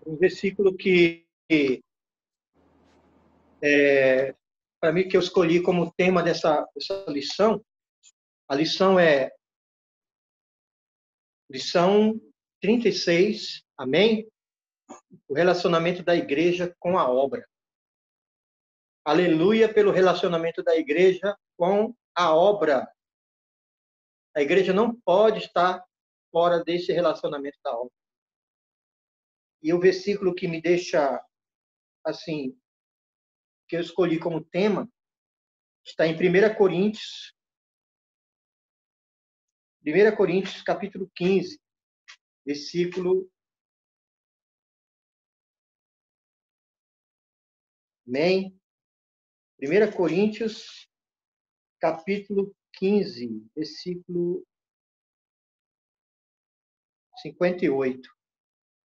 um versículo para mim, que eu escolhi como tema dessa lição. A lição é lição 36, amém? O relacionamento da igreja com a obra. Aleluia pelo relacionamento da igreja com a obra. A igreja não pode estar fora desse relacionamento da obra. E o versículo que me deixa, assim, que eu escolhi como tema, está em 1 Coríntios, capítulo 15, versículo... Amém? 1 Coríntios, capítulo 15, versículo 58.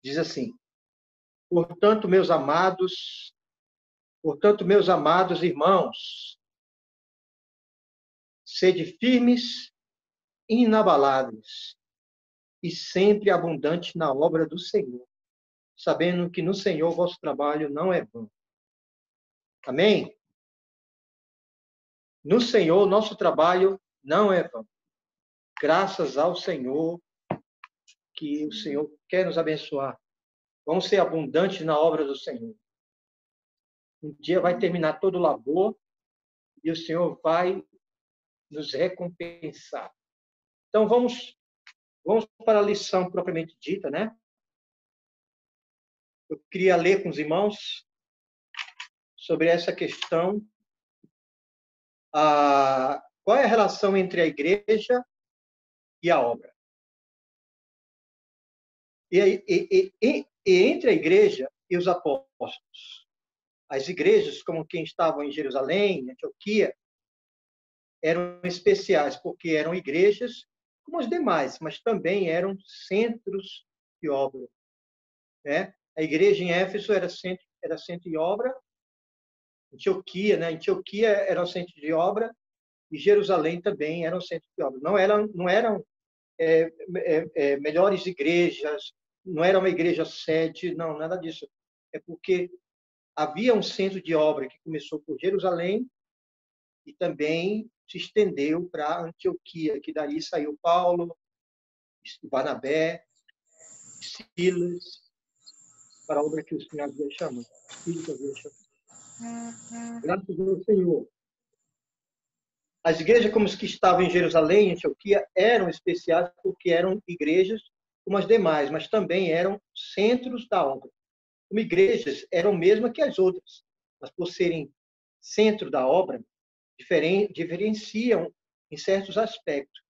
Diz assim: Portanto, meus amados irmãos, sede firmes, inabaláveis e sempre abundantes na obra do Senhor, sabendo que no Senhor vosso trabalho não é vão. Amém? No Senhor, nosso trabalho não é vão. Graças ao Senhor, que o Senhor quer nos abençoar. Vamos ser abundantes na obra do Senhor. Um dia vai terminar todo o labor e o Senhor vai nos recompensar. Então, vamos para a lição propriamente dita, né? Eu queria ler com os irmãos sobre essa questão. Qual é a relação entre a igreja e a obra? E entre a igreja e os apóstolos. As igrejas, como quem estavam em Jerusalém, em Antioquia, eram especiais, porque eram igrejas como as demais, mas também eram centros de obra. Né? A igreja em Éfeso era centro de obra, Antioquia, né? Antioquia era um centro de obra, e Jerusalém também era um centro de obra. Não eram melhores igrejas, não era uma igreja sede, não, nada disso. É porque havia um centro de obra que começou por Jerusalém e também se estendeu para Antioquia, que dali saiu Paulo, Barnabé, Silas, para a obra que o Senhor havia chamado. Graças ao Senhor. As igrejas como as que estavam em Jerusalém e Antioquia eram especiais porque eram igrejas como as demais, mas também eram centros da obra. Como igrejas eram mesmas que as outras, mas por serem centro da obra, diferenciam em certos aspectos.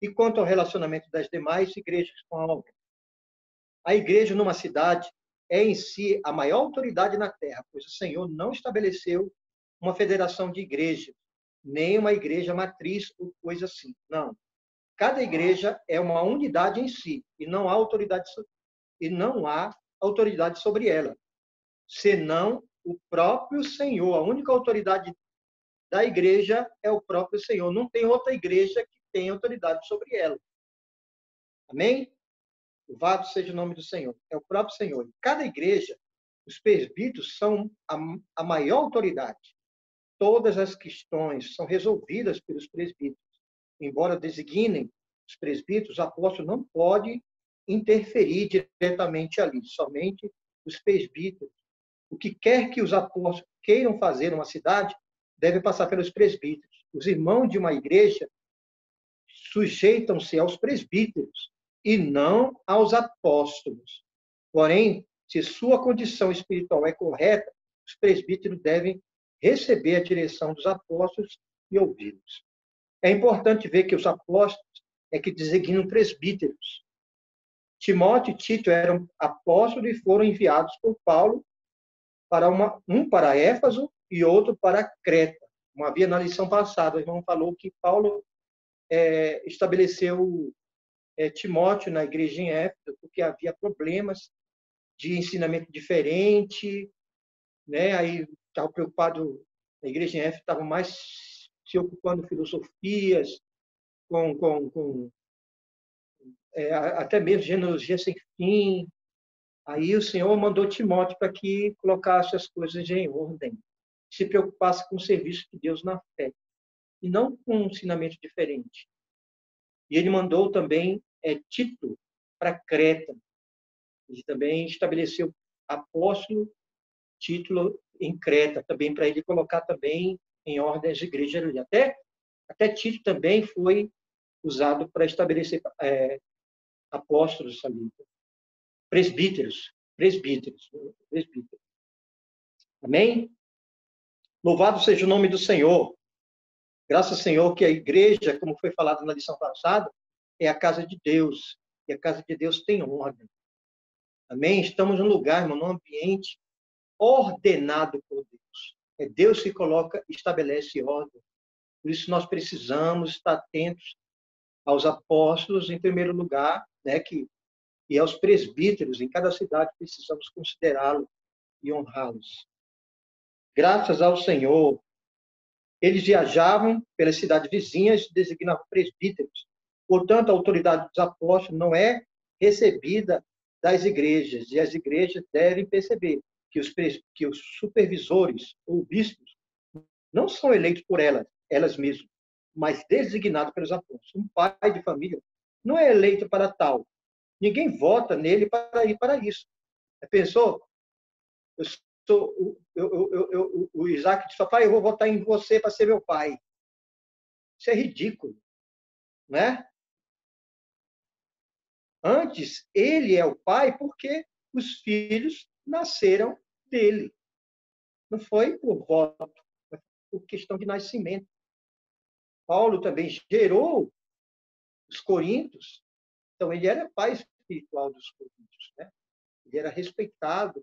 E quanto ao relacionamento das demais igrejas com a obra? A igreja numa cidade é em si a maior autoridade na terra, pois o Senhor não estabeleceu uma federação de igrejas, nem uma igreja matriz ou coisa assim. Não. Cada igreja é uma unidade em si e não há autoridade sobre ela, senão o próprio Senhor. A única autoridade da igreja é o próprio Senhor. Não tem outra igreja que tenha autoridade sobre ela. Amém? Louvado seja o nome do Senhor. É o próprio Senhor. Cada igreja, os presbíteros são a maior autoridade. Todas as questões são resolvidas pelos presbíteros. Embora designem os presbíteros, o apóstolo não pode interferir diretamente ali, somente os presbíteros. O que quer que os apóstolos queiram fazer numa cidade, deve passar pelos presbíteros. Os irmãos de uma igreja sujeitam-se aos presbíteros e não aos apóstolos. Porém, se sua condição espiritual é correta, os presbíteros devem receber a direção dos apóstolos e ouvi-los. É importante ver que os apóstolos é que designam presbíteros. Timóteo e Tito eram apóstolos e foram enviados por Paulo para um para Éfeso e outro para Creta. Como havia na lição passada, o irmão falou que Paulo estabeleceu Timóteo na igreja em Éfeso porque havia problemas de ensinamento diferente, né? Aí estava preocupado, a igreja em Éfeso estava mais se ocupando com filosofias, até mesmo genealogia sem fim, Aí o Senhor mandou Timóteo para que colocasse as coisas em ordem, se preocupasse com o serviço de Deus na fé, e não com um ensinamento diferente. E ele mandou também Tito para Creta. Ele também estabeleceu apóstolo Tito em Creta, também para ele colocar também em ordem as igrejas ali. Até Tito também foi usado para estabelecer apóstolos ali, presbíteros. Amém? Louvado seja o nome do Senhor. Graças ao Senhor que a igreja, como foi falado na lição passada, é a casa de Deus. E a casa de Deus tem ordem. Amém? Estamos num lugar, irmão, num ambiente ordenado por Deus. É Deus que coloca, estabelece ordem. Por isso nós precisamos estar atentos aos apóstolos, em primeiro lugar, né, e aos presbíteros. Em cada cidade precisamos considerá-los e honrá-los. Graças ao Senhor, eles viajavam pelas cidades vizinhas, designavam presbíteros. Portanto, a autoridade dos apóstolos não é recebida das igrejas, e as igrejas devem perceber que os supervisores ou bispos não são eleitos por elas mesmas, mas designados pelos apóstolos. Um pai de família não é eleito para tal. Ninguém vota nele para ir para isso. Pensou? O Isaac disse, pai, eu vou votar em você para ser meu pai. Isso é ridículo, né? Antes, ele é o pai porque os filhos nasceram dele. Não foi por voto, foi por questão de nascimento. Paulo também gerou os coríntios, então ele era pai espiritual dos coríntios, né? Ele era respeitado,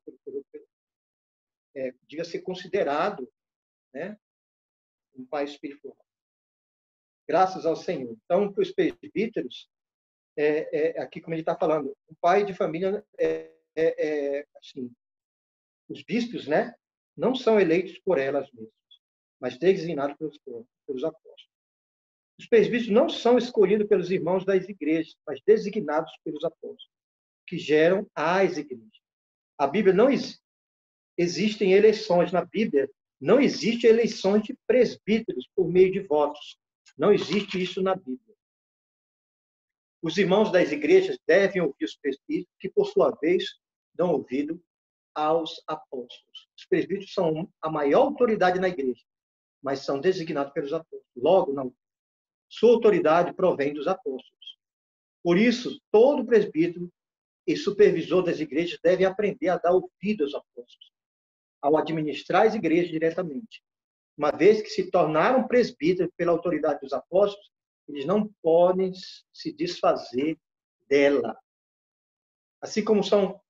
diga-se considerado, né? Um pai espiritual. Graças ao Senhor. Então, para os presbíteros, aqui como ele está falando, um pai de família, assim, os bispos, né? Não são eleitos por elas mesmas, mas designados pelos apóstolos. Os presbíteros não são escolhidos pelos irmãos das igrejas, mas designados pelos apóstolos, que geram as igrejas. A Bíblia não existem eleições. Na Bíblia não existe eleições de presbíteros por meio de votos. Não existe isso na Bíblia. Os irmãos das igrejas devem ouvir os presbíteros, que, por sua vez, dão ouvido aos apóstolos. Os presbíteros são a maior autoridade na igreja, mas são designados pelos apóstolos. Logo, não. Sua autoridade provém dos apóstolos. Por isso, todo presbítero e supervisor das igrejas deve aprender a dar ouvido aos apóstolos, ao administrar as igrejas diretamente. Uma vez que se tornaram presbíteros pela autoridade dos apóstolos, eles não podem se desfazer dela. Assim como são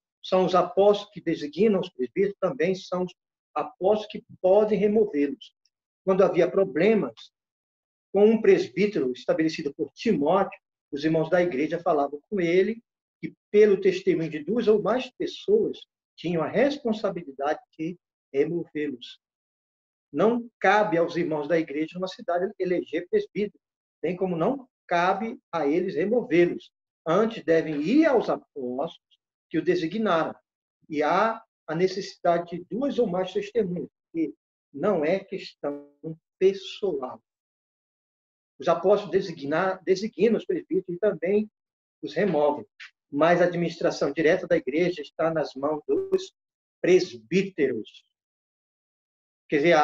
os apóstolos que designam os presbíteros, também são os apóstolos que podem removê-los. Quando havia problemas com um presbítero estabelecido por Timóteo, os irmãos da igreja falavam com ele que, pelo testemunho de 2 ou mais pessoas, tinham a responsabilidade de removê-los. Não cabe aos irmãos da igreja numa cidade eleger presbítero, bem como não cabe a eles removê-los. Antes devem ir aos apóstolos que o designaram. E há a necessidade de 2 ou mais testemunhas, que não é questão pessoal. Os apóstolos designam os presbíteros e também os removem. Mas a administração direta da igreja está nas mãos dos presbíteros. Quer dizer,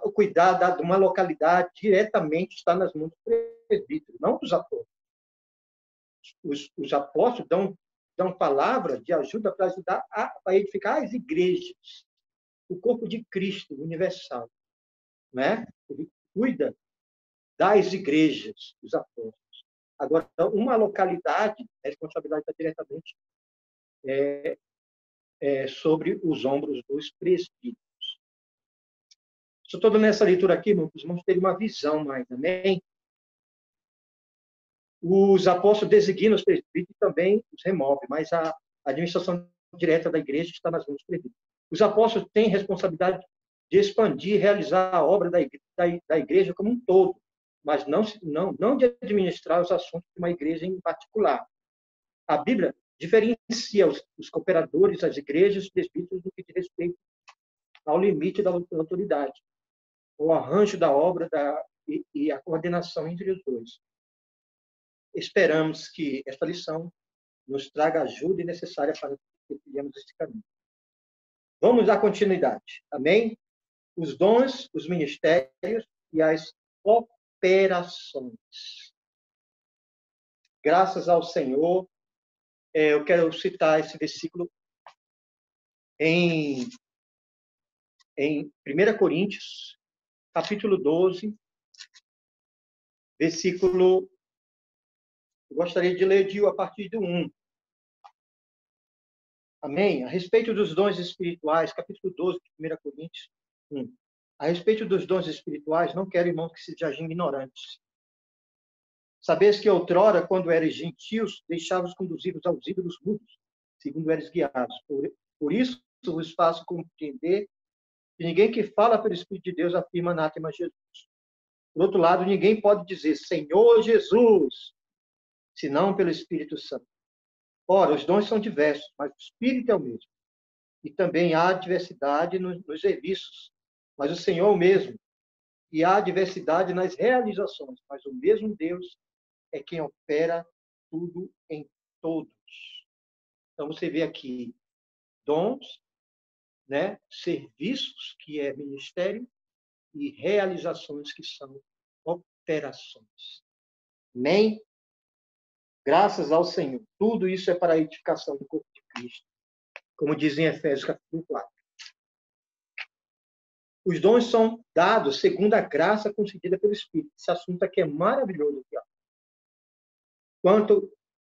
o cuidado de uma localidade diretamente está nas mãos dos presbíteros, não dos apóstolos. Os apóstolos dão palavra de ajuda para ajudar a edificar as igrejas, o corpo de Cristo universal, né? Ele cuida das igrejas, dos apóstolos. Agora, uma localidade, a responsabilidade está diretamente sobre os ombros dos presbíteros. Estou todo nessa leitura aqui, irmãos, vamos ter uma visão mais, amém? Os apóstolos designam os presbíteros e também os removem, mas a administração direta da igreja está nas mãos dos presbíteros. Os apóstolos têm responsabilidade de expandir e realizar a obra da igreja como um todo, mas não de administrar os assuntos de uma igreja em particular. A Bíblia diferencia os cooperadores, as igrejas, os presbíteros, no que diz respeito ao limite da autoridade, o arranjo da obra e a coordenação entre os dois. Esperamos que esta lição nos traga a ajuda necessária para que trilhemos esse caminho. Vamos dar continuidade. Amém? Os dons, os ministérios e as operações. Graças ao Senhor, eu quero citar esse versículo em 1 Coríntios, capítulo 12, versículo... Eu gostaria de ler a partir do 1. Amém? A respeito dos dons espirituais, capítulo 12 de 1 Coríntios 1. A respeito dos dons espirituais, não quero, irmãos, que sejam ignorantes. Sabeis que outrora, quando eres gentios, deixavas conduzidos aos ídolos mudos, segundo eres guiados. Por isso vos faço compreender que ninguém que fala pelo Espírito de Deus afirma anátema Jesus. Por outro lado, ninguém pode dizer Senhor Jesus, senão pelo Espírito Santo. Ora, os dons são diversos, mas o Espírito é o mesmo. E também há diversidade nos serviços, mas o Senhor é o mesmo. E há diversidade nas realizações, mas o mesmo Deus é quem opera tudo em todos. Então, você vê aqui dons, né? Serviços, que é ministério, e realizações, que são operações. Amém? Graças ao Senhor. Tudo isso é para a edificação do corpo de Cristo. Como diz em Efésios capítulo 4. Os dons são dados segundo a graça concedida pelo Espírito. Esse assunto aqui é maravilhoso.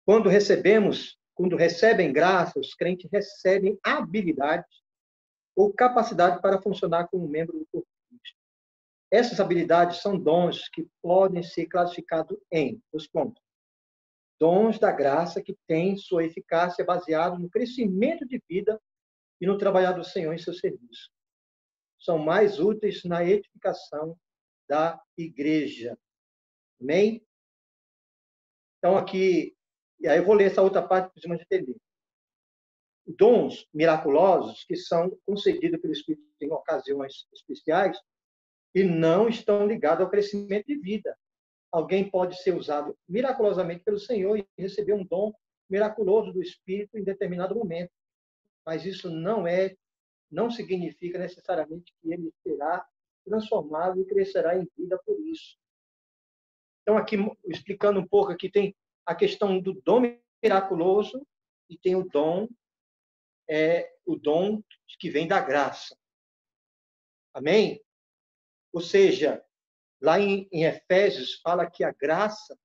Quando recebem graça, os crentes recebem habilidades ou capacidade para funcionar como membro do corpo de Cristo. Essas habilidades são dons que podem ser classificados em os pontos. Dons da graça que têm sua eficácia baseada no crescimento de vida e no trabalhar do Senhor em seu serviço. São mais úteis na edificação da igreja. Amém? Então, aqui, e aí eu vou ler essa outra parte para os irmãos entenderem. Dons miraculosos que são concedidos pelo Espírito em ocasiões especiais e não estão ligados ao crescimento de vida. Alguém pode ser usado miraculosamente pelo Senhor e receber um dom miraculoso do Espírito em determinado momento. Mas isso não significa necessariamente que ele será transformado e crescerá em vida por isso. Então, aqui, explicando um pouco, aqui tem a questão do dom miraculoso e tem o dom que vem da graça. Amém? Ou seja, lá em Efésios, fala que a graça,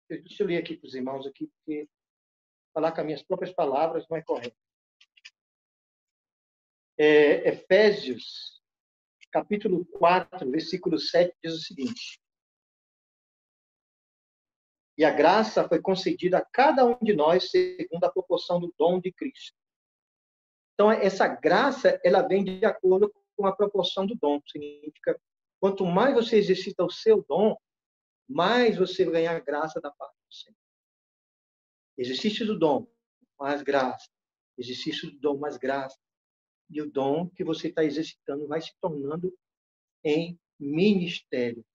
deixa eu ler aqui para os irmãos, aqui, porque falar com as minhas próprias palavras não é correto. Efésios, capítulo 4, versículo 7, diz o seguinte: e a graça foi concedida a cada um de nós segundo a proporção do dom de Cristo. Então, essa graça, ela vem de acordo com a proporção do dom. Significa, quanto mais você exercita o seu dom, mais você ganha a graça da parte do Senhor. Exercício do dom, mais graça. Exercício do dom, mais graça. E o dom que você está exercitando vai se tornando em ministério.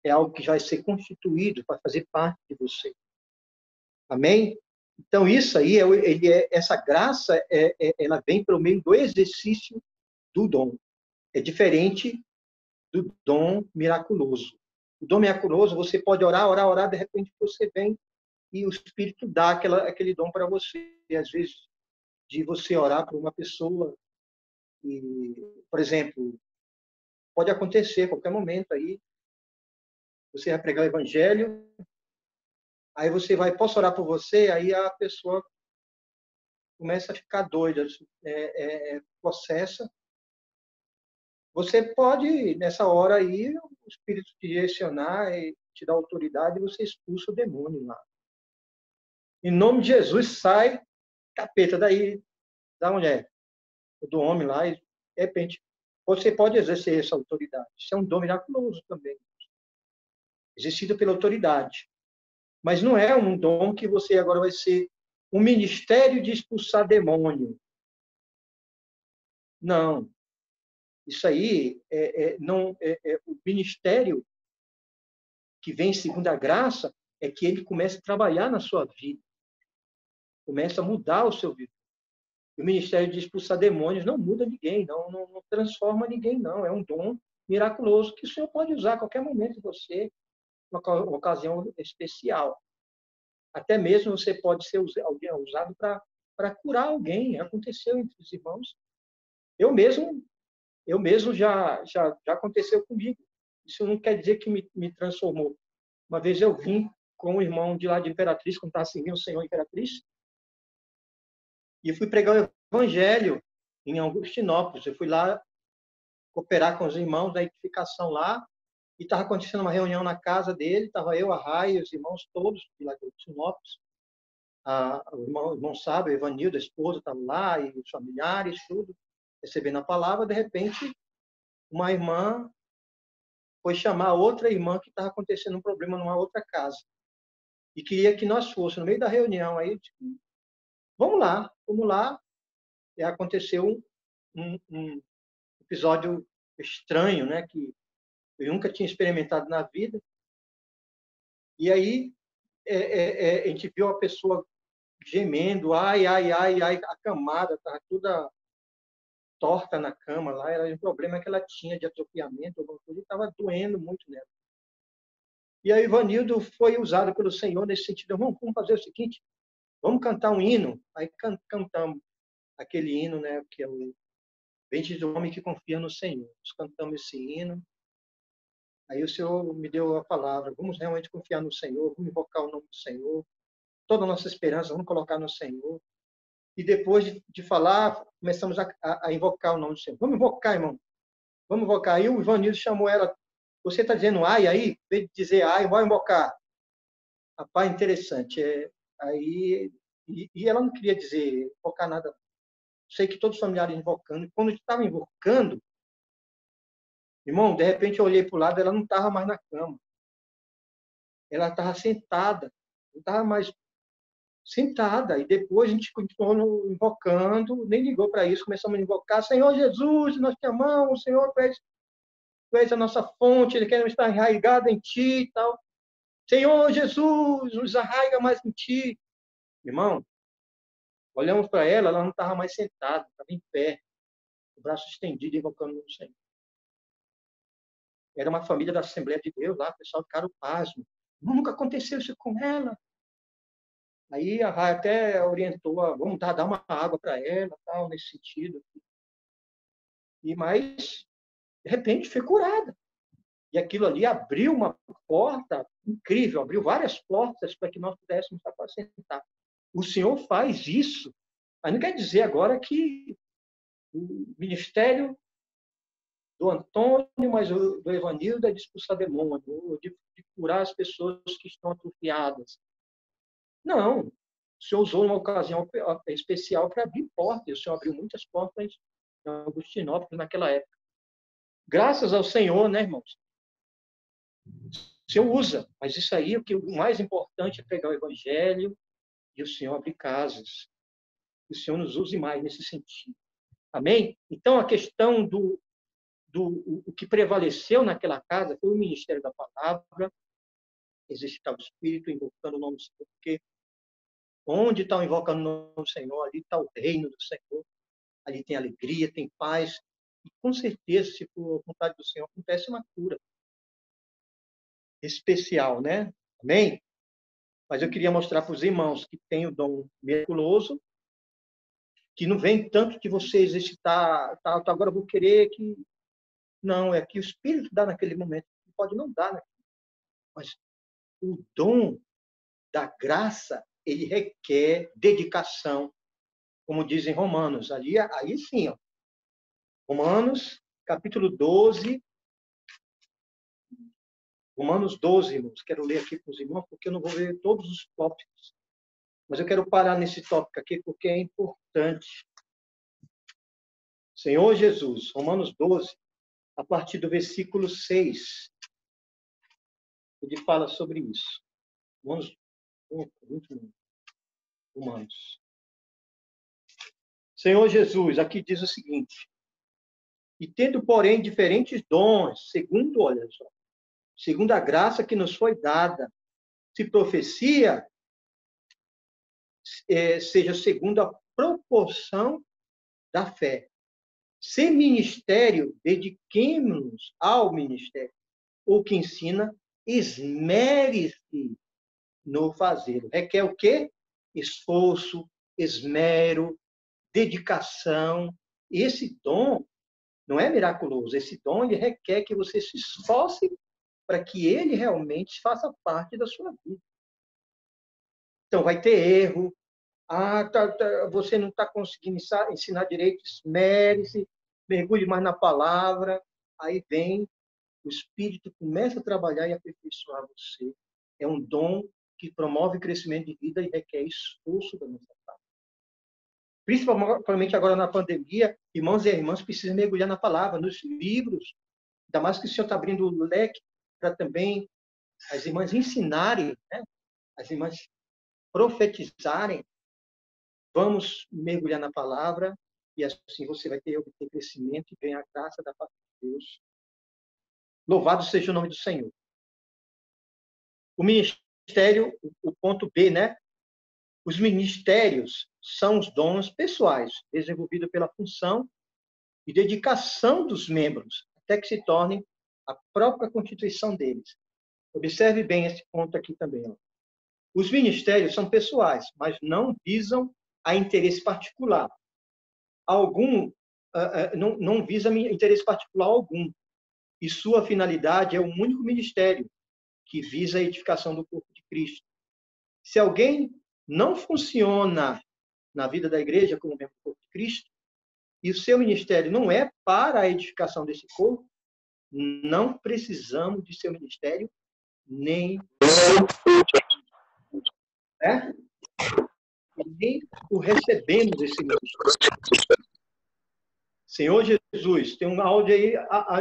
É algo que já vai ser constituído para fazer parte de você. Amém? Então, isso aí, essa graça, ela vem pelo meio do exercício do dom. É diferente do dom miraculoso. O dom miraculoso, você pode orar, de repente você vem e o Espírito dá aquele dom para você. E, às vezes, de você orar por uma pessoa, e, por exemplo, pode acontecer a qualquer momento aí, você vai pregar o evangelho, aí você vai, posso orar por você? Aí a pessoa começa a ficar doida, processa. Você pode, nessa hora aí, o Espírito te direcionar e te dar autoridade e você expulsa o demônio lá. Em nome de Jesus, sai capeta daí, da mulher, do homem lá, e de repente você pode exercer essa autoridade. Isso é um dom miraculoso também, exercido pela autoridade. Mas não é um dom que você agora vai ser um ministério de expulsar demônio. Não. Isso aí não o ministério que vem segundo a graça é que ele começa a trabalhar na sua vida, começa a mudar o seu vida. O ministério de expulsar demônios não muda ninguém, não transforma ninguém, não. É um dom miraculoso que o Senhor pode usar a qualquer momento em você, uma ocasião especial. Até mesmo você pode ser usado para curar alguém. Aconteceu entre os irmãos. Eu mesmo já aconteceu comigo. Isso não quer dizer que me transformou. Uma vez eu vim com um irmão de lá de Imperatriz, quando estava servindo o Senhor Imperatriz, e fui pregar o evangelho em Augustinópolis. Eu fui lá cooperar com os irmãos da edificação lá, e estava acontecendo uma reunião na casa dele, estava eu, a Rai, os irmãos todos de lá de Augustinópolis, o irmão Sábio, o Evanildo, a esposa, estavam lá, e os familiares, tudo, recebendo a palavra. De repente, uma irmã foi chamar outra irmã que estava acontecendo um problema numa outra casa, e queria que nós fôssemos, no meio da reunião, aí, tipo, vamos lá. E aconteceu um episódio estranho, né, que eu nunca tinha experimentado na vida. E aí a gente viu a pessoa gemendo, ai, a camada estava toda torta na cama lá, era um problema que ela tinha de atrofiamento, alguma coisa, e estava doendo muito nela. E aí Ivanildo foi usado pelo Senhor nesse sentido. Vamos fazer o seguinte, vamos cantar um hino. Aí cantamos aquele hino, né, que é o Vem do Homem que Confia no Senhor. Nós cantamos esse hino. Aí o Senhor me deu a palavra, vamos realmente confiar no Senhor, vamos invocar o nome do Senhor, toda a nossa esperança vamos colocar no Senhor. E depois de falar, começamos a invocar o nome do Senhor. Vamos invocar, irmão. Vamos invocar. Aí o Ivanildo chamou ela. Você está dizendo ai aí? Em vez de dizer ai, vai invocar. Rapaz, interessante. Aí, e ela não queria dizer, invocar nada. Sei que todos os familiares invocando. E quando estava invocando, irmão, de repente eu olhei para o lado, ela não estava mais na cama. Ela estava sentada. Não estava mais sentada. E depois a gente continuou invocando, nem ligou para isso, começamos a invocar, Senhor Jesus, nós te amamos, Senhor, tu és a nossa fonte, ele quer estar enraizado em ti e tal. Senhor Jesus, nos arraiga mais em ti. Irmão, olhamos para ela, ela não estava mais sentada, estava em pé, o braço estendido, invocando o Senhor. Era uma família da Assembleia de Deus lá, o pessoal ficaram pasmo. Nunca aconteceu isso com ela. Aí a Rai até orientou, vamos dar uma água para ela, tal, nesse sentido. Mas, de repente, foi curada. E aquilo ali abriu uma porta incrível, abriu várias portas para que nós pudéssemos apacentar. O Senhor faz isso. Mas não quer dizer agora que o ministério do Antônio, mas do Evanildo é de expulsar demônio, de curar as pessoas que estão atrofiadas. Não. O Senhor usou uma ocasião especial para abrir portas. O Senhor abriu muitas portas em Augustinópolis naquela época. Graças ao Senhor, né, irmãos? O Senhor usa, mas isso aí, o mais importante é pegar o Evangelho e o Senhor abrir casas. Que o Senhor nos use mais nesse sentido. Amém? Então, a questão o que prevaleceu naquela casa foi o ministério da palavra, exercitar o Espírito, invocando o nome do Senhor, porque onde está invocando o nome do Senhor, ali está o reino do Senhor, ali tem alegria, tem paz, e com certeza, se for a vontade do Senhor, acontece uma cura especial, né? Amém? Mas eu queria mostrar para os irmãos que tem o dom miraculoso, que não vem tanto de você exercitar, tá, agora eu vou querer que... Não, é que o Espírito dá naquele momento, pode não dar, né? Mas o dom da graça, ele requer dedicação, como dizem Romanos. Aí sim, ó. Romanos, capítulo 12. Romanos 12, irmãos. Quero ler aqui com os irmãos, porque eu não vou ver todos os tópicos. Mas eu quero parar nesse tópico aqui, porque é importante. Senhor Jesus, Romanos 12, a partir do versículo 6, ele fala sobre isso. Romanos Muito humanos. Senhor Jesus, aqui diz o seguinte: e tendo, porém, diferentes dons, segundo, olha só, segundo a graça que nos foi dada, se profecia, seja segundo a proporção da fé. Se ministério, dediquemo-nos ao ministério. O que ensina, esmere-se no fazer. Requer o quê? Esforço, esmero, dedicação. Esse dom não é miraculoso. Esse dom ele requer que você se esforce para que ele realmente faça parte da sua vida. Então, vai ter erro. Você não está conseguindo ensinar direito, esmere-se, mergulhe mais na palavra. Aí vem, o Espírito começa a trabalhar e aperfeiçoar você. É um dom que promove crescimento de vida e requer esforço da nossa parte. Principalmente agora na pandemia, irmãos e irmãs precisam mergulhar na palavra, nos livros. Ainda mais que o Senhor está abrindo o leque para também as irmãs ensinarem, né? As irmãs profetizarem. Vamos mergulhar na palavra e assim você vai obter crescimento e ganhar a graça da parte de Deus. Louvado seja o nome do Senhor. O ministério, o ponto B, né? Os ministérios são os dons pessoais desenvolvidos pela função e dedicação dos membros, até que se tornem a própria constituição deles. Observe bem esse ponto aqui também. Ó. Os ministérios são pessoais, mas não visam a interesse particular. Não visa interesse particular algum. E sua finalidade é um único ministério, que visa a edificação do corpo de Cristo. Se alguém não funciona na vida da igreja como membro do corpo de Cristo, e o seu ministério não é para a edificação desse corpo, não precisamos de seu ministério, nem nem o recebemos esse ministério. Senhor Jesus, tem um áudio aí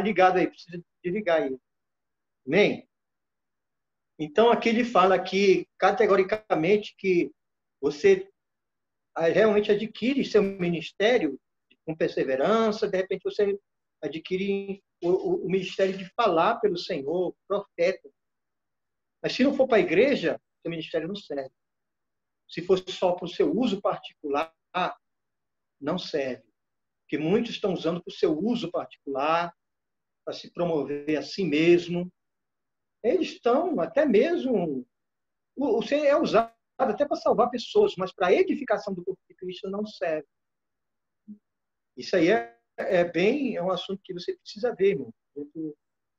ligado aí, precisa desligar aí. Amém? Então, aqui ele fala aqui, categoricamente, que você realmente adquire seu ministério com perseverança, de repente você adquire o ministério de falar pelo Senhor, profeta. Mas se não for para a igreja, seu ministério não serve. Se for só para o seu uso particular, não serve. Porque muitos estão usando para o seu uso particular, para se promover a si mesmo. Eles estão até mesmo... Você é usado até para salvar pessoas, mas para a edificação do corpo de Cristo não serve. Isso aí é um assunto que você precisa ver, irmão.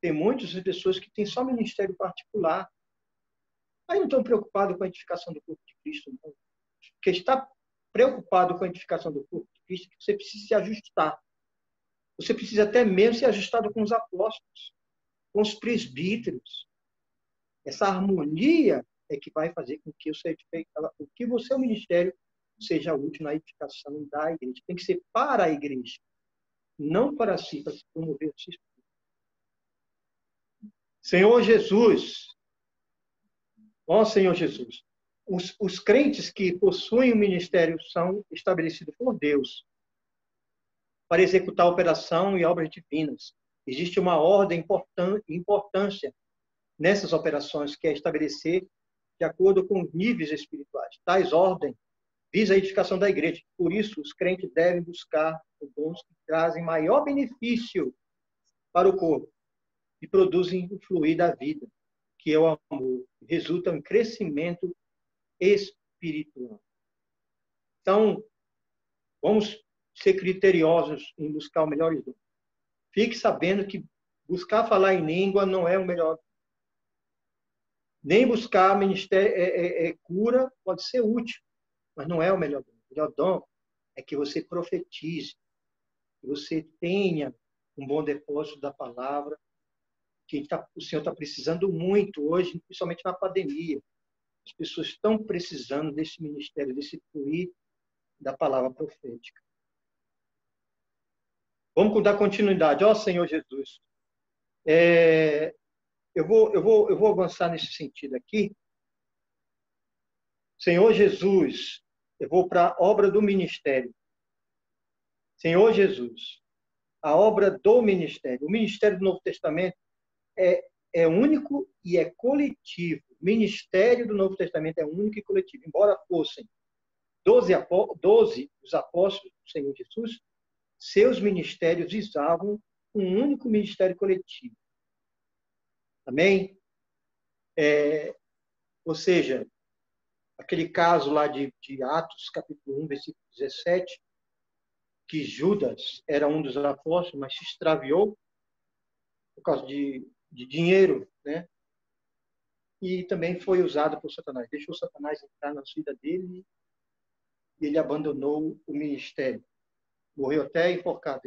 Tem muitas pessoas que têm só ministério particular. Aí não estão preocupados com a edificação do corpo de Cristo, não. Porque está preocupado com a edificação do corpo de Cristo, que você precisa se ajustar. Você precisa até mesmo se ajustar com os apóstolos, com os presbíteros. Essa harmonia é que vai fazer com que o seu ministério seja útil na edificação da igreja. Tem que ser para a igreja, não para si, para se promover a si. Senhor Jesus, ó Senhor Jesus, os crentes que possuem o ministério são estabelecidos por Deus para executar a operação e obras divinas. Existe uma ordem e importância nessas operações, que é estabelecer de acordo com os níveis espirituais. Tais ordens visa a edificação da igreja. Por isso, os crentes devem buscar os dons que trazem maior benefício para o corpo e produzem o fluir da vida, que é o amor, resulta em crescimento espiritual. Então, vamos ser criteriosos em buscar o melhor dom. Fique sabendo que buscar falar em língua não é o melhor. Nem buscar ministério, cura pode ser útil, mas não é o melhor dom. O melhor dom é que você profetize, que você tenha um bom depósito da palavra, que o Senhor está precisando muito hoje, principalmente na pandemia. As pessoas estão precisando desse ministério, desse fluir da palavra profética. Vamos dar continuidade. Ó Senhor Jesus, eu vou avançar nesse sentido aqui. Senhor Jesus, eu vou para a obra do ministério. Senhor Jesus, a obra do ministério. O ministério do Novo Testamento é único e é coletivo. O ministério do Novo Testamento é único e coletivo. Embora fossem 12 os apóstolos do Senhor Jesus, seus ministérios visavam um único ministério coletivo. Amém? Ou seja, aquele caso lá de Atos, capítulo 1, versículo 17, que Judas era um dos apóstolos, mas se extraviou por causa de dinheiro, né? E também foi usado por Satanás. Deixou Satanás entrar na vida dele e ele abandonou o ministério. Morreu até enforcado.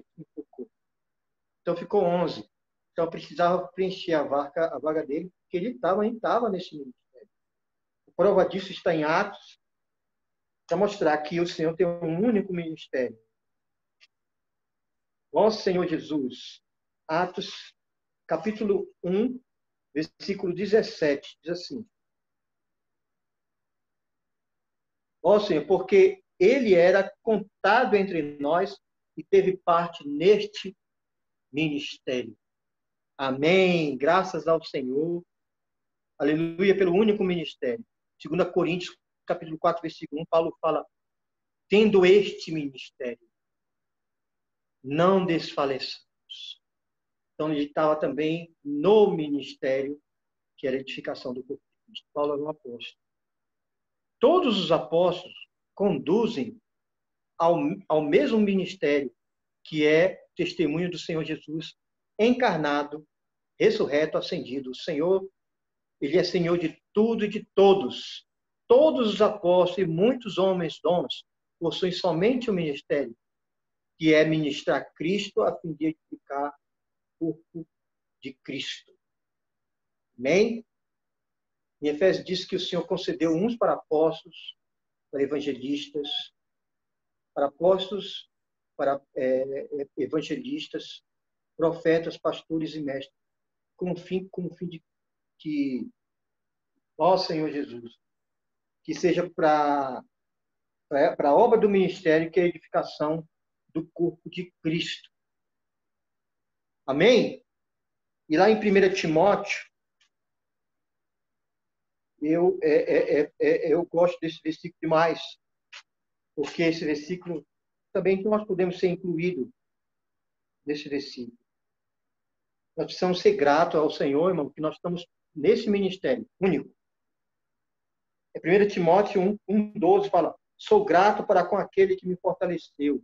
Então ficou 11. Então precisava preencher a vaga dele, porque ele estava nesse ministério. A prova disso está em Atos, para mostrar que o Senhor tem um único ministério. Nosso Senhor Jesus, Atos, capítulo 1, versículo 17, diz assim: Ó Senhor, porque ele era contado entre nós e teve parte neste ministério. Amém. Graças ao Senhor. Aleluia, pelo único ministério. 2 Coríntios, capítulo 4, versículo 1, Paulo fala: tendo este ministério, não desfaleçamos. Então, ele estava também no ministério, que era a edificação do corpo de Cristo. Paulo era um apóstolo. Todos os apóstolos conduzem ao mesmo ministério, que é testemunho do Senhor Jesus encarnado, ressurreto, ascendido. O Senhor, ele é Senhor de tudo e de todos. Todos os apóstolos e muitos homens dons possuem somente o ministério, que é ministrar Cristo a fim de edificar o corpo de Cristo. Amém? Em Efésios diz que o Senhor concedeu uns para apóstolos, para evangelistas, para evangelistas, profetas, pastores e mestres, com o fim de que, ó Senhor Jesus, que seja para a obra do ministério, que é a edificação do corpo de Cristo. Amém? E lá em 1 Timóteo, eu gosto desse versículo demais, porque esse versículo também nós podemos ser incluídos nesse versículo. Nós precisamos ser gratos ao Senhor, irmão, que nós estamos nesse ministério único. 1 Timóteo 1:12 fala: sou grato para com aquele que me fortaleceu.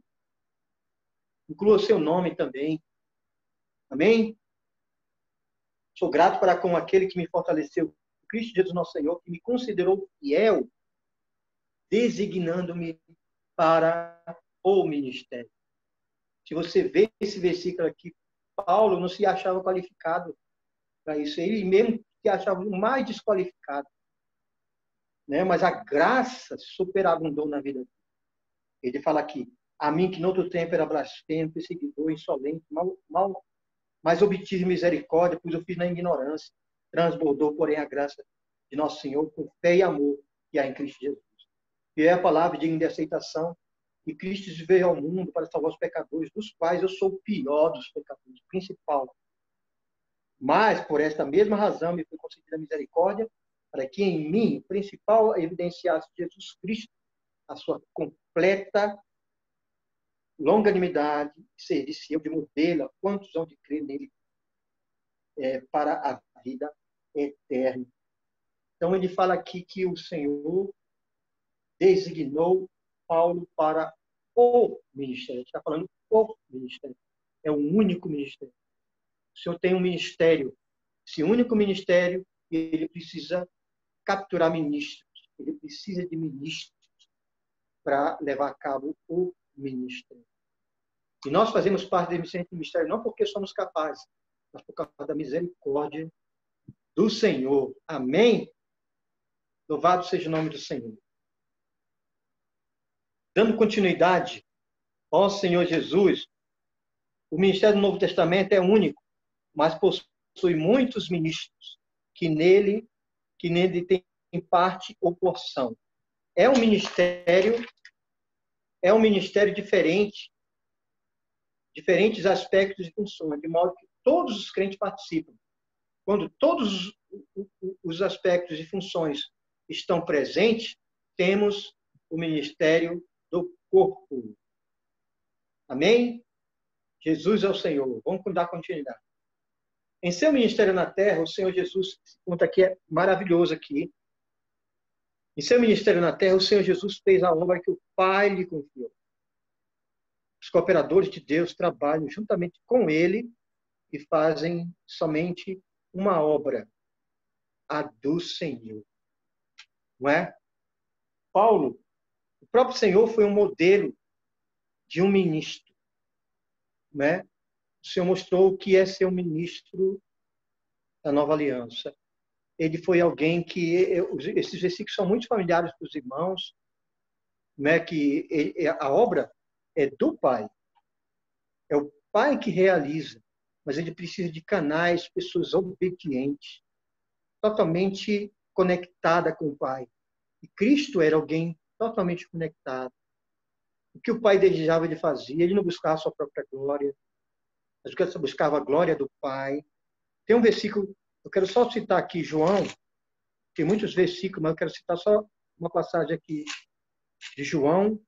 Inclua seu nome também. Amém? Sou grato para com aquele que me fortaleceu, Cristo Jesus nosso Senhor, que me considerou fiel, designando-me para o ministério. Se você vê esse versículo aqui, Paulo não se achava qualificado para isso. Ele mesmo se achava o mais desqualificado. Né? Mas a graça superabundou na vida dele. Ele fala aqui: a mim que no outro tempo era blasfemo, perseguidor, insolente, mas obtive misericórdia, pois eu fiz na ignorância. Transbordou, porém, a graça de nosso Senhor com fé e amor que há em Cristo Jesus. E é a palavra digna de aceitação. E Cristo veio ao mundo para salvar os pecadores, dos quais eu sou o pior dos pecadores, principal. Mas, por esta mesma razão, me foi concedida a misericórdia, para que em mim, o principal, evidenciasse Jesus Cristo, a sua completa longanimidade, servisse eu de modelo a quantos hão de crer nele para a vida eterna. Então, ele fala aqui que o Senhor designou Paulo para o ministério. A gente está falando o ministério. É um único ministério. O Senhor tem um ministério. Esse único ministério, ele precisa capturar ministros. Ele precisa de ministros para levar a cabo o ministério. E nós fazemos parte desse ministério não porque somos capazes, mas por causa da misericórdia do Senhor. Amém? Louvado seja o nome do Senhor. Dando continuidade, ó Senhor Jesus, o ministério do Novo Testamento é único, mas possui muitos ministros que nele tem parte ou porção. é um ministério diferente, diferentes aspectos e funções, de modo que todos os crentes participam. Quando todos os aspectos e funções estão presentes, temos o ministério do corpo. Amém? Jesus é o Senhor. Vamos dar continuidade. Em seu ministério na terra, o Senhor Jesus, esse ponto aqui é maravilhoso aqui. Em seu ministério na terra, o Senhor Jesus fez a obra que o Pai lhe confiou. Os cooperadores de Deus trabalham juntamente com ele e fazem somente uma obra, a do Senhor. Não é? Paulo, o próprio Senhor foi um modelo de um ministro. Não é? O Senhor mostrou o que é ser um ministro da nova aliança. Ele foi alguém que... Esses versículos são muito familiares para os irmãos, né? Que a obra é do Pai. É o Pai que realiza, mas ele precisa de canais, pessoas obedientes, totalmente conectada com o Pai. E Cristo era alguém totalmente conectado. O que o Pai desejava, ele fazia. Ele não buscava a sua própria glória, mas buscava a glória do Pai. Tem um versículo, eu quero só citar aqui, João, tem muitos versículos, mas eu quero citar só uma passagem aqui de João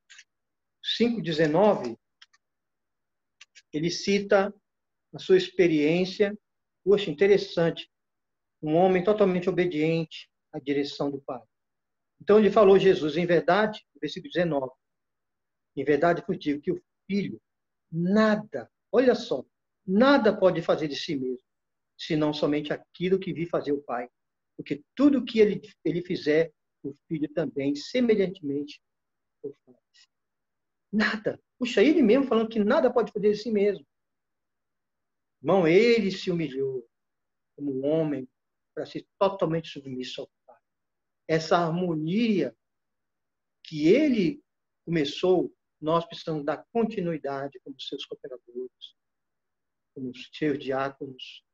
5,19. Ele cita a sua experiência. Poxa, interessante. Um homem totalmente obediente à direção do Pai. Então ele falou, Jesus, em verdade, versículo 19, em verdade vos digo que o Filho nada, olha só, nada pode fazer de si mesmo, senão somente aquilo que vi fazer o Pai. Porque tudo que ele fizer, o Filho também, semelhantemente, o faz. Nada. Puxa, ele mesmo falando que nada pode fazer de si mesmo. Irmão, ele se humilhou como um homem para ser totalmente submisso ao Pai. Essa harmonia que ele começou, nós precisamos dar continuidade como seus cooperadores, como seus diáconos,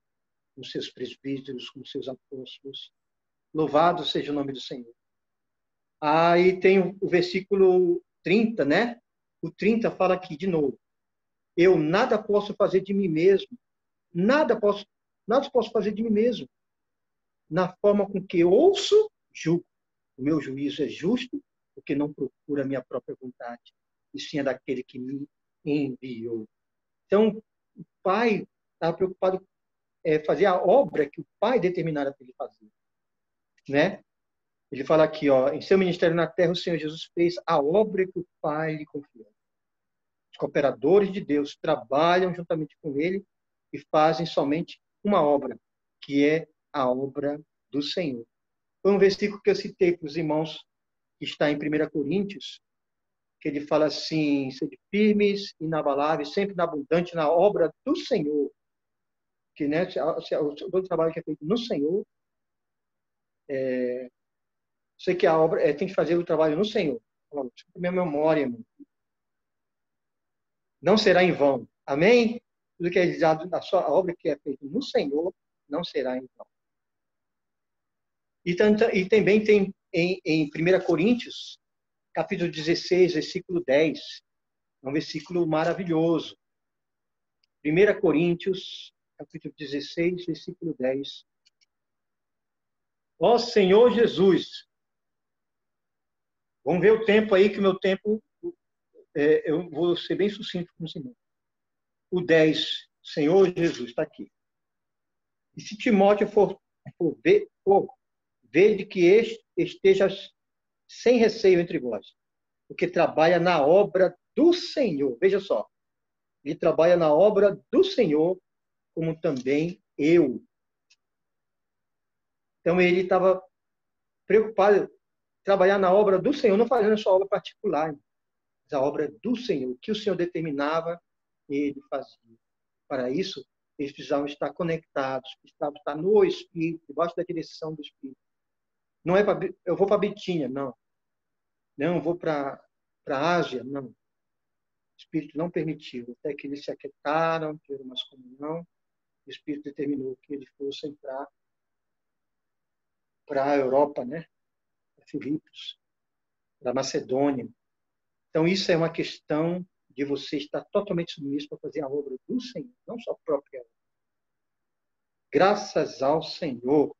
como seus presbíteros, como seus apóstolos. Louvado seja o nome do Senhor. Aí tem o versículo 30, né? O 30 fala aqui de novo. Eu nada posso fazer de mim mesmo. Nada posso fazer de mim mesmo. Na forma com que ouço, julgo. O meu juízo é justo, porque não procura a minha própria vontade, e sim a daquele que me enviou. Então, o Pai estava preocupado em fazer a obra que o Pai determinara para ele fazer. Né? Ele fala aqui, ó, em seu ministério na terra, o Senhor Jesus fez a obra que o Pai lhe confiou. Os cooperadores de Deus trabalham juntamente com ele e fazem somente uma obra, que é a obra do Senhor. Foi um versículo que eu citei para os irmãos, que está em 1 Coríntios, que ele fala assim, sede firmes, inabaláveis, sempre abundante na obra do Senhor. Que, né, todo trabalho que é feito no Senhor, sei que a obra tem que fazer o trabalho no Senhor. Minha memória, irmão. Não será em vão. Amém? Tudo que é realizado na sua obra que é feita no Senhor, não será em vão. E também tem em 1 Coríntios, capítulo 16, versículo 10. É um versículo maravilhoso. 1 Coríntios, capítulo 16, versículo 10. Ó Senhor Jesus. Vamos ver o tempo aí, que o meu tempo, eu vou ser bem sucinto com os irmãos. O 10, Senhor Jesus, está aqui. E se Timóteo for ver de que esteja sem receio entre vós, porque trabalha na obra do Senhor. Veja só, ele trabalha na obra do Senhor, como também eu. Então ele estava preocupado em trabalhar na obra do Senhor, não fazendo a sua obra particular, mas a obra do Senhor. O que o Senhor determinava, ele fazia. Para isso, eles precisavam estar conectados, precisavam estar no Espírito, debaixo da direção do Espírito. Não é para eu vou para Bitínia, não. Não, eu vou para a Ásia, não. O Espírito não permitiu, até que eles se aquietaram, tiveram uma comunhão, o Espírito determinou que eles fossem para a Europa, né? Para Filipos. da Macedônia. Então, isso é uma questão de você estar totalmente submisso para fazer a obra do Senhor, não só a própria obra. Graças ao Senhor.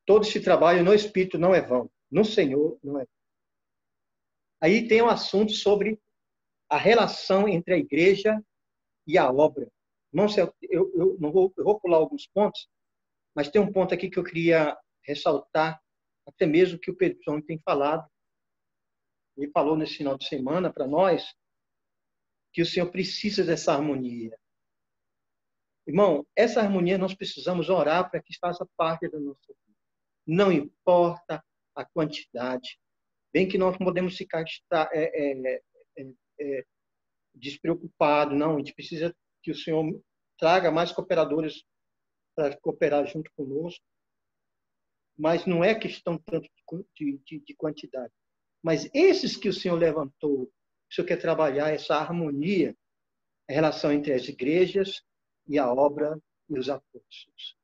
Todo esse trabalho no Espírito não é vão. No Senhor não é vão. Aí tem um assunto sobre a relação entre a igreja e a obra. Irmãos, eu não vou, eu vou pular alguns pontos, mas tem um ponto aqui que eu queria ressaltar, até mesmo que o Pedro João tem falado. Ele falou nesse final de semana para nós que o Senhor precisa dessa harmonia. Irmão, essa harmonia nós precisamos orar para que faça parte da nossa vida. Não importa a quantidade. Bem que nós podemos ficar despreocupados. Não, a gente precisa que o Senhor traga mais cooperadores para cooperar junto conosco. Mas não é questão tanto de quantidade. Mas esses que o Senhor levantou, o Senhor quer trabalhar essa harmonia, a relação entre as igrejas e a obra e os apóstolos.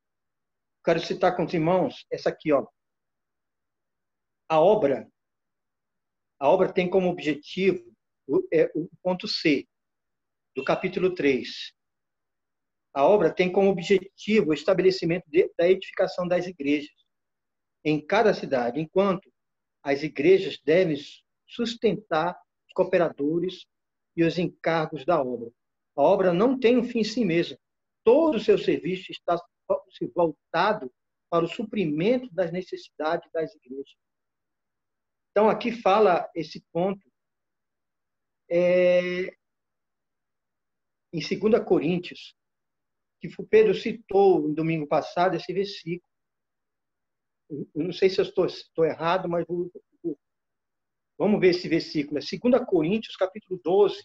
Quero citar com os irmãos essa aqui, ó. A obra tem como objetivo o ponto C do capítulo 3. A obra tem como objetivo o estabelecimento da edificação das igrejas em cada cidade, enquanto as igrejas devem sustentar os cooperadores e os encargos da obra. A obra não tem um fim em si mesma. Todo o seu serviço está voltado para o suprimento das necessidades das igrejas. Então, aqui fala esse ponto em 2 Coríntios, que o Pedro citou no domingo passado esse versículo. Eu não sei se eu estou errado, mas vamos ver esse versículo. É 2 Coríntios, capítulo 12,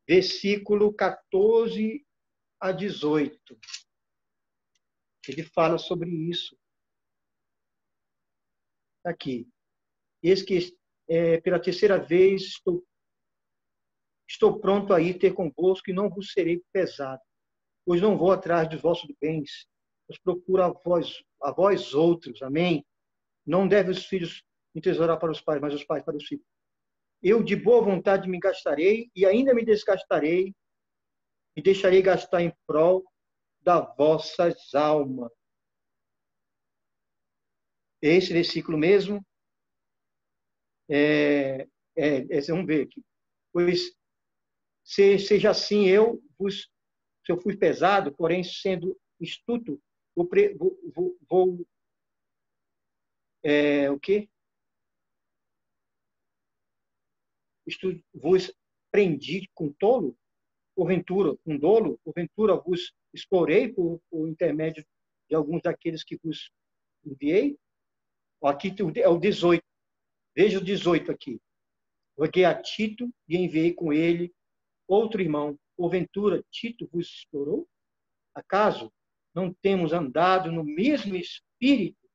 versículo 14 a 18. Ele fala sobre isso. Aqui. Eis que pela terceira vez estou pronto a ir ter convosco e não vos serei pesado, pois não vou atrás dos vossos bens, mas procuro a vós outros. Amém? Não deve os filhos entesourar para os pais, mas os pais para os filhos. Eu de boa vontade me gastarei e ainda me desgastarei e deixarei gastar em prol das vossas almas. Esse versículo mesmo, vamos ver aqui. Pois seja assim, se eu fui pesado, porém sendo astuto, o quê? Vos prendi com tolo, porventura, com dolo, porventura vos explorei por intermédio de alguns daqueles que vos enviei. Aqui é o 18. Veja o 18 aqui. Roguei a Tito e enviei com ele outro irmão. Porventura, Tito vos explorou? Acaso não temos andado no mesmo espírito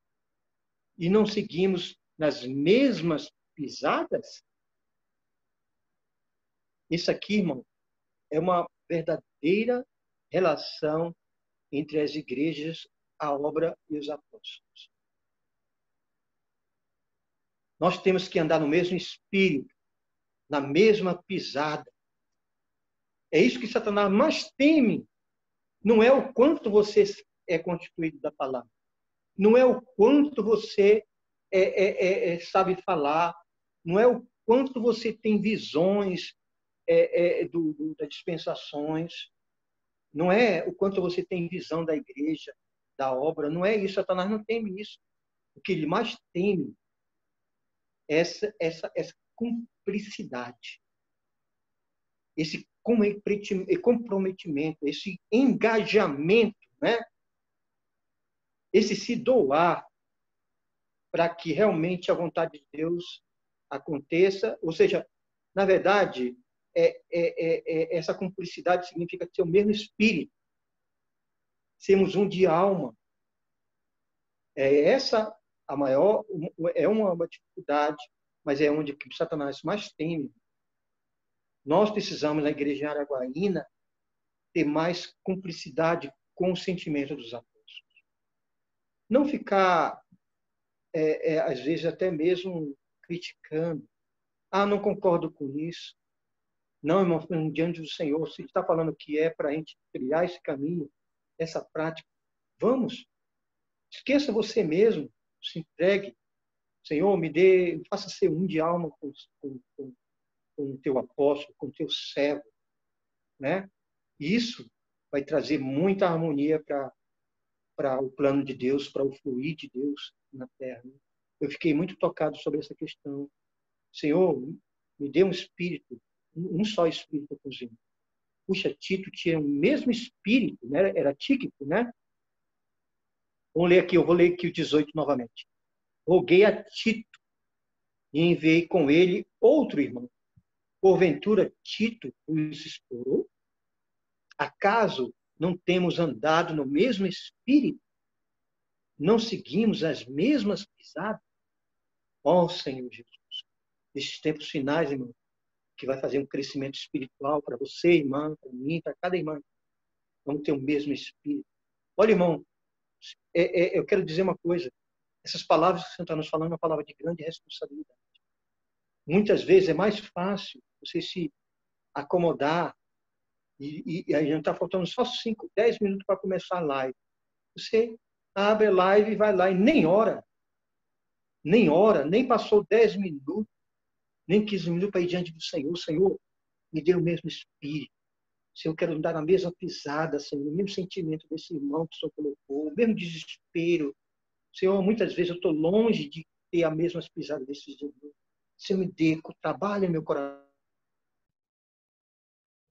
e não seguimos nas mesmas pisadas? Isso aqui, irmão, é uma verdadeira relação entre as igrejas, a obra e os apóstolos. Nós temos que andar no mesmo espírito, na mesma pisada. É isso que Satanás mais teme. Não é o quanto você é constituído da palavra. Não é o quanto você sabe falar. Não é o quanto você tem visões das dispensações. Não é o quanto você tem visão da igreja, da obra. Não é isso. Satanás não teme isso. O que ele mais teme é essa cumplicidade. Esse comprometimento, esse engajamento, né? Esse se doar para que realmente a vontade de Deus aconteça. Ou seja, na verdade, essa cumplicidade significa ter o mesmo espírito, sermos um de alma. Essa a maior, é uma dificuldade, mas é onde que Satanás mais teme. Nós precisamos, na igreja de Araguaína, ter mais cumplicidade com o sentimento dos apóstolos. Não ficar às vezes até mesmo criticando. Ah, não concordo com isso. Não, irmão, diante do Senhor, se Ele está falando que é para a gente trilhar esse caminho, essa prática, vamos. Esqueça você mesmo, se entregue. Senhor, me dê, faça ser um de alma com o teu apóstolo, com o teu servo, né? Isso vai trazer muita harmonia para o plano de Deus, para o fluir de Deus na terra. Né? Eu fiquei muito tocado sobre essa questão. Senhor, me dê um espírito, um só espírito cozinho. Puxa, Tito tinha o mesmo espírito, né? Era Tíquico, né? Vamos ler aqui, eu vou ler aqui o 18 novamente. Roguei a Tito e enviei com ele outro irmão. Porventura, Tito os explorou? Acaso não temos andado no mesmo espírito? Não seguimos as mesmas pisadas? Ó Senhor Jesus, esses tempos finais, irmão, que vai fazer um crescimento espiritual para você, irmã, para mim, para cada irmã. Vamos ter o mesmo espírito. Olha, irmão, eu quero dizer uma coisa. Essas palavras que você está nos falando é uma palavra de grande responsabilidade. Muitas vezes é mais fácil você se acomodar e a gente está faltando só 5, 10 minutos para começar a live. Você abre a live e vai lá e nem passou 10 minutos, nem 15 minutos para ir diante do Senhor. Senhor, me dê o mesmo espírito. Senhor, eu quero dar a mesma pisada, Senhor, o mesmo sentimento desse irmão que o Senhor colocou, o mesmo desespero. Senhor, muitas vezes eu estou longe de ter a mesma pisada desses irmãos. Senhor, me dê, trabalha meu coração,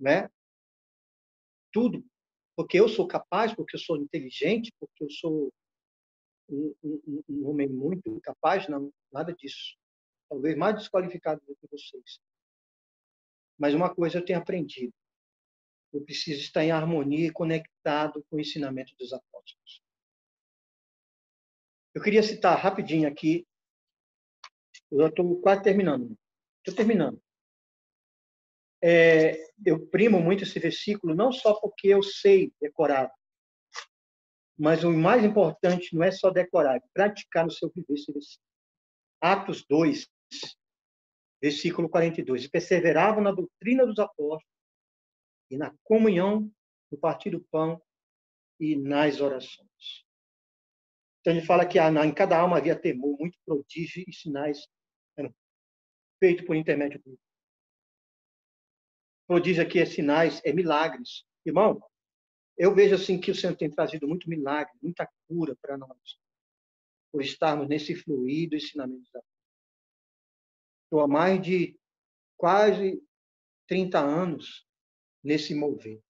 né? Tudo. Porque eu sou capaz, porque eu sou inteligente, porque eu sou um homem muito capaz, não, nada disso. Talvez mais desqualificado do que vocês. Mas uma coisa eu tenho aprendido. Eu preciso estar em harmonia e conectado com o ensinamento dos apóstolos. Eu queria citar rapidinho aqui, eu já estou quase terminando. Estou terminando. Eu primo muito esse versículo, não só porque eu sei decorar, mas o mais importante não é só decorar, é praticar no seu viver esse versículo. Atos 2, versículo 42. E perseveravam na doutrina dos apóstolos e na comunhão, no partir do pão e nas orações. Então, ele fala que em cada alma havia temor, muito prodígio e sinais eram feitos por intermédio do prodígio aqui é sinais, é milagres. Irmão, eu vejo assim que o Senhor tem trazido muito milagre, muita cura para nós, por estarmos nesse fluido ensinamento. Estou há mais de quase 30 anos nesse mover,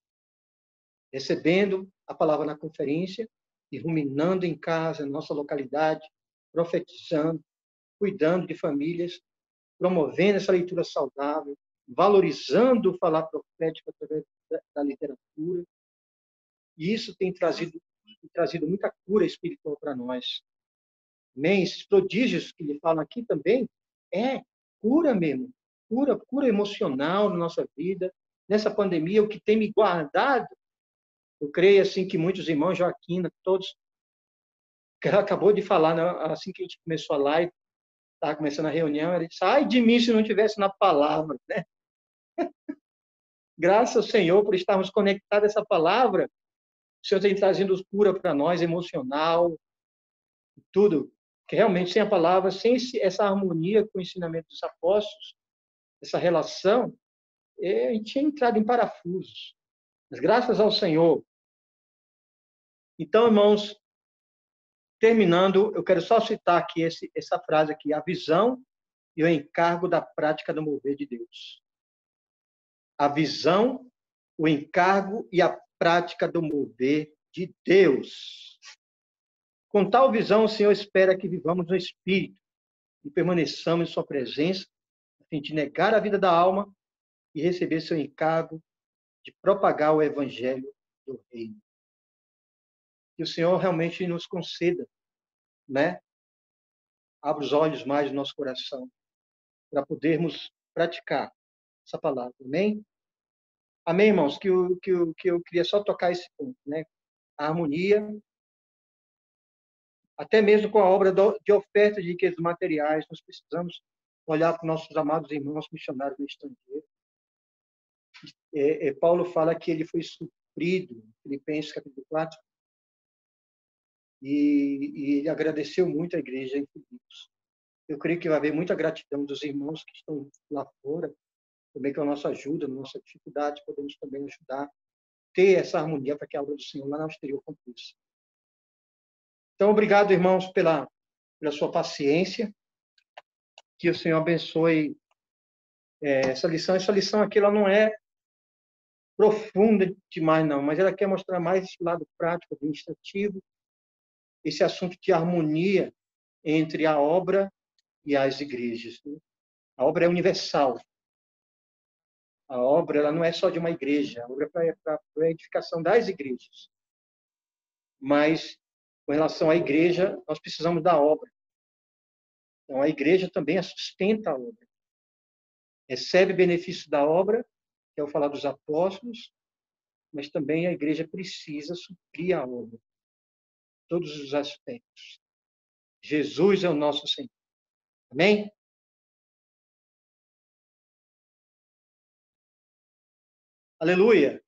recebendo a palavra na conferência e ruminando em casa, na nossa localidade, profetizando, cuidando de famílias, promovendo essa leitura saudável, valorizando o falar profético através da literatura. E isso tem trazido muita cura espiritual para nós. Amém? Esses prodígios que ele fala aqui também é cura mesmo, cura emocional na nossa vida. Nessa pandemia, o que tem me guardado, eu creio assim que muitos irmãos, Joaquina, todos, que ela acabou de falar, né? Assim que a gente começou a live, estava começando a reunião, ela disse, ai de mim se não tivesse na palavra, né? Graças ao Senhor por estarmos conectados a essa palavra, o Senhor tem trazido cura para nós, emocional, tudo. Que realmente, sem a palavra, sem essa harmonia com o ensinamento dos apóstolos, essa relação, a gente tinha entrado em parafusos. Mas graças ao Senhor. Então, irmãos, terminando, eu quero só citar aqui essa frase aqui, a visão e o encargo da prática do mover de Deus. A visão, o encargo e a prática do mover de Deus. Com tal visão, o Senhor espera que vivamos no Espírito e permaneçamos em sua presença, a fim de negar a vida da alma e receber seu encargo de propagar o Evangelho do Reino. Que o Senhor realmente nos conceda, né? Abra os olhos mais do nosso coração para podermos praticar essa palavra. Amém? Amém, irmãos? Que eu queria só tocar esse ponto, né? A harmonia até mesmo com a obra de oferta de riquezas materiais, nós precisamos olhar para os nossos amados irmãos missionários no estrangeiro. Paulo fala que ele foi suprido, em Filipenses capítulo 4, e ele agradeceu muito a igreja em Filipos. Eu creio que vai haver muita gratidão dos irmãos que estão lá fora, também com a nossa ajuda, na nossa dificuldade, podemos também ajudar a ter essa harmonia para que a obra do Senhor lá no exterior aconteça. Então, obrigado, irmãos, pela sua paciência. Que o Senhor abençoe essa lição. Essa lição aqui ela não é profunda demais, não, mas ela quer mostrar mais esse lado prático, administrativo, esse assunto de harmonia entre a obra e as igrejas. A obra é universal. A obra ela não é só de uma igreja, a obra é para a edificação das igrejas. Mas, com relação à igreja, nós precisamos da obra. Então, a igreja também sustenta a obra. Recebe benefício da obra, que é o falar dos apóstolos, mas também a igreja precisa suprir a obra. Todos os aspectos. Jesus é o nosso Senhor. Amém? Aleluia!